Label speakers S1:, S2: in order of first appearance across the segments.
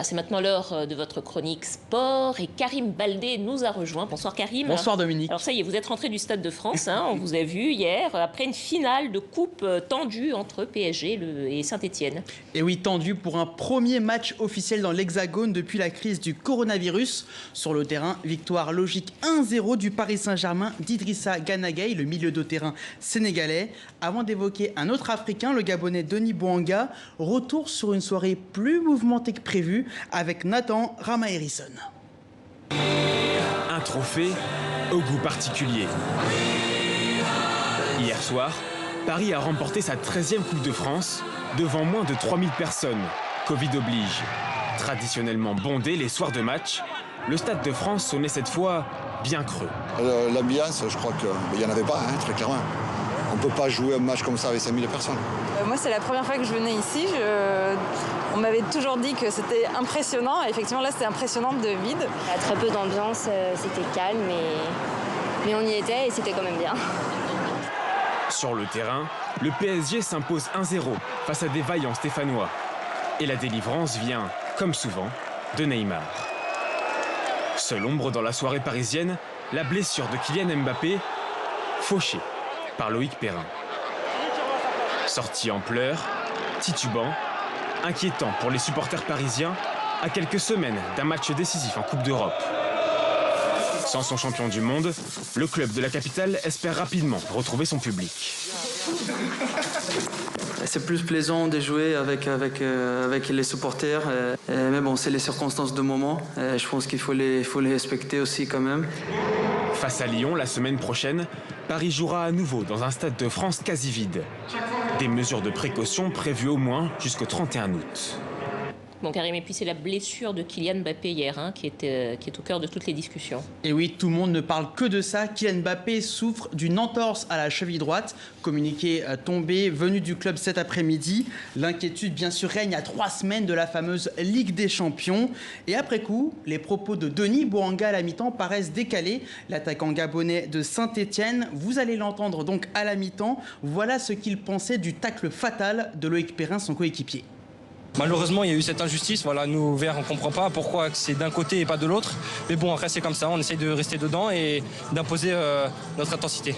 S1: C'est maintenant l'heure de votre chronique sport et Karim Baldé nous a rejoint. Bonsoir Karim.
S2: Bonsoir Dominique.
S1: Alors ça y est, vous êtes rentré du Stade de France, on vous a vu hier, après une finale de coupe tendue entre PSG et Saint-Etienne.
S2: Et oui, tendue pour un premier match officiel dans l'Hexagone depuis la crise du coronavirus. Sur le terrain, victoire logique 1-0 du Paris Saint-Germain d'Idrissa Gana Gueye, le milieu de terrain sénégalais. Avant d'évoquer un autre Africain, le Gabonais Denis Bouanga, retour sur une soirée plus mouvementée que prévu avec Nathan Ramaerison.
S3: Un trophée au goût particulier. Hier soir, Paris a remporté sa 13e Coupe de France devant moins de 3000 personnes. Covid oblige. Traditionnellement bondé les soirs de match, le Stade de France sonnait cette fois bien creux.
S4: L'ambiance, je crois qu'il n'y en avait pas, très clairement. On ne peut pas jouer un match comme ça avec 5000 personnes.
S5: Moi, c'est la première fois que je venais ici. On m'avait toujours dit que c'était impressionnant. Et effectivement, là, c'était impressionnant de vide.
S6: Il y a très peu d'ambiance, c'était calme, mais on y était et c'était quand même bien.
S3: Sur le terrain, le PSG s'impose 1-0 face à des vaillants Stéphanois. Et la délivrance vient, comme souvent, de Neymar. Seule ombre dans la soirée parisienne, la blessure de Kylian Mbappé, fauchée par Loïc Perrin. Sorti en pleurs, titubant, inquiétant pour les supporters parisiens à quelques semaines d'un match décisif en Coupe d'Europe. Sans son champion du monde, le club de la capitale espère rapidement retrouver son public.
S7: C'est plus plaisant de jouer avec les supporters, mais bon, c'est les circonstances de moment. Je pense qu'il faut les respecter aussi quand même.
S3: Face à Lyon, la semaine prochaine, Paris jouera à nouveau dans un Stade de France quasi vide. Des mesures de précaution prévues au moins jusqu'au 31 août.
S1: Bon Karim, et puis c'est la blessure de Kylian Mbappé hier qui est au cœur de toutes les discussions.
S2: Et oui, tout le monde ne parle que de ça. Kylian Mbappé souffre d'une entorse à la cheville droite. Communiqué tombé, venu du club cet après-midi. L'inquiétude, bien sûr, règne à 3 semaines de la fameuse Ligue des Champions. Et après coup, les propos de Denis Bouanga à la mi-temps paraissent décalés. L'attaquant gabonais de Saint-Etienne, vous allez l'entendre donc à la mi-temps. Voilà ce qu'il pensait du tacle fatal de Loïc Perrin, son coéquipier.
S8: Malheureusement, il y a eu cette injustice. Voilà, nous, Verts, on ne comprend pas pourquoi c'est d'un côté et pas de l'autre. Mais bon, après, c'est comme ça. On essaye de rester dedans et d'imposer notre intensité.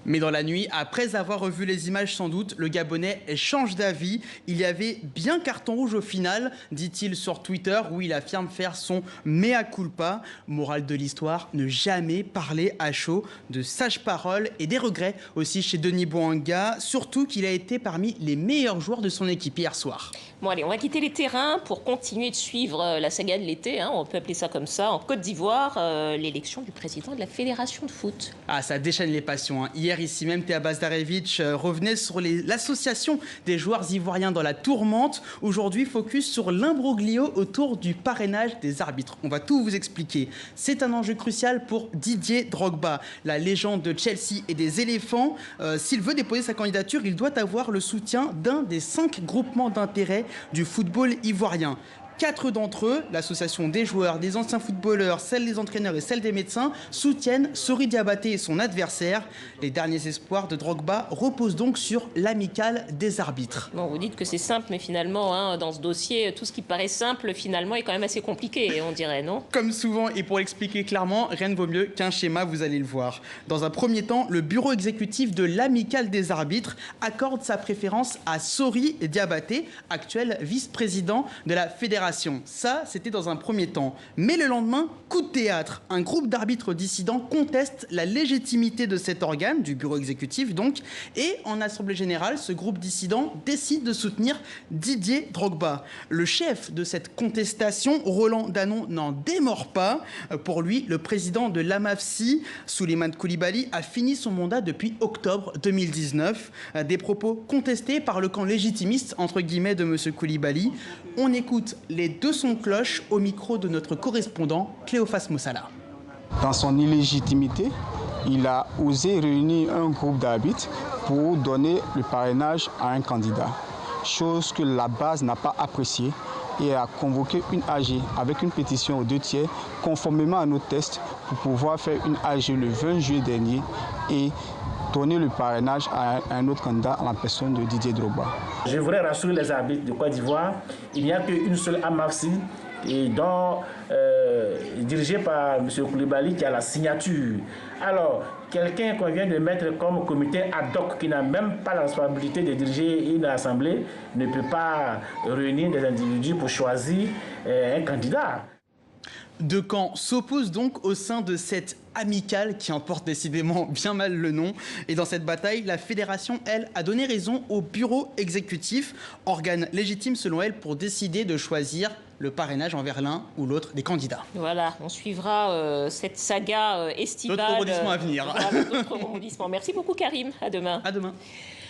S2: Mais dans la nuit, après avoir revu les images sans doute, le Gabonais change d'avis. Il y avait bien carton rouge au final, dit-il sur Twitter, où il affirme faire son mea culpa. Morale de l'histoire, ne jamais parler à chaud, de sages paroles et des regrets aussi chez Denis Bouanga, surtout qu'il a été parmi les meilleurs joueurs de son équipe hier soir.
S1: Bon allez, on va quitter les terrains pour continuer de suivre la saga de l'été, on peut appeler ça comme ça, en Côte d'Ivoire, l'élection du président de la Fédération de foot.
S2: Ah, ça déchaîne les passions. Hier, ici même, Théa Bazdarevic revenait sur l'association des joueurs ivoiriens dans la tourmente. Aujourd'hui, focus sur l'imbroglio autour du parrainage des arbitres. On va tout vous expliquer. C'est un enjeu crucial pour Didier Drogba, la légende de Chelsea et des éléphants. S'il veut déposer sa candidature, il doit avoir le soutien d'un des 5 groupements d'intérêt du football ivoirien. 4 d'entre eux, l'association des joueurs, des anciens footballeurs, celle des entraîneurs et celle des médecins, soutiennent Sori Diabaté et son adversaire. Les derniers espoirs de Drogba reposent donc sur l'amicale des arbitres.
S1: Bon, vous dites que c'est simple, mais finalement, dans ce dossier, tout ce qui paraît simple, finalement, est quand même assez compliqué, on dirait, non?
S2: Comme souvent, et pour l'expliquer clairement, rien ne vaut mieux qu'un schéma, vous allez le voir. Dans un premier temps, le bureau exécutif de l'amicale des arbitres accorde sa préférence à Sori Diabaté, actuel vice-président de la fédération. Ça, c'était dans un premier temps. Mais le lendemain, coup de théâtre. Un groupe d'arbitres dissidents conteste la légitimité de cet organe, du bureau exécutif donc, et en assemblée générale, ce groupe dissident décide de soutenir Didier Drogba. Le chef de cette contestation, Roland Danon, n'en démord pas. Pour lui, le président de l'AMAFSI, Souleymane Coulibaly, a fini son mandat depuis octobre 2019. Des propos contestés par le camp légitimiste, entre guillemets, de M. Coulibaly. On écoute les 2 sons de cloche au micro de notre correspondant Cléophas Mossala.
S9: Dans son illégitimité, il a osé réunir un groupe d'arbitres pour donner le parrainage à un candidat, chose que la base n'a pas appréciée et a convoqué une AG avec une pétition aux 2 tiers conformément à nos tests pour pouvoir faire une AG le 20 juillet dernier et donner le parrainage à un autre candidat à la personne de Didier Drogba.
S10: Je voudrais rassurer les arbitres de Côte d'Ivoire, il n'y a qu'une seule AMAFSI et dirigée par M. Koulibaly qui a la signature. Alors, quelqu'un qu'on vient de mettre comme comité ad hoc qui n'a même pas la responsabilité de diriger une assemblée ne peut pas réunir des individus pour choisir un candidat.
S2: Deux camps s'opposent donc au sein de cette amicale qui en porte décidément bien mal le nom. Et dans cette bataille, la fédération, elle, a donné raison au bureau exécutif, organe légitime selon elle pour décider de choisir le parrainage envers l'un ou l'autre des candidats.
S1: Voilà, on suivra cette saga estivale.
S2: D'autres rebondissements à venir.
S1: Voilà, d'autres rebondissements. Merci beaucoup Karim, à demain.
S2: À demain.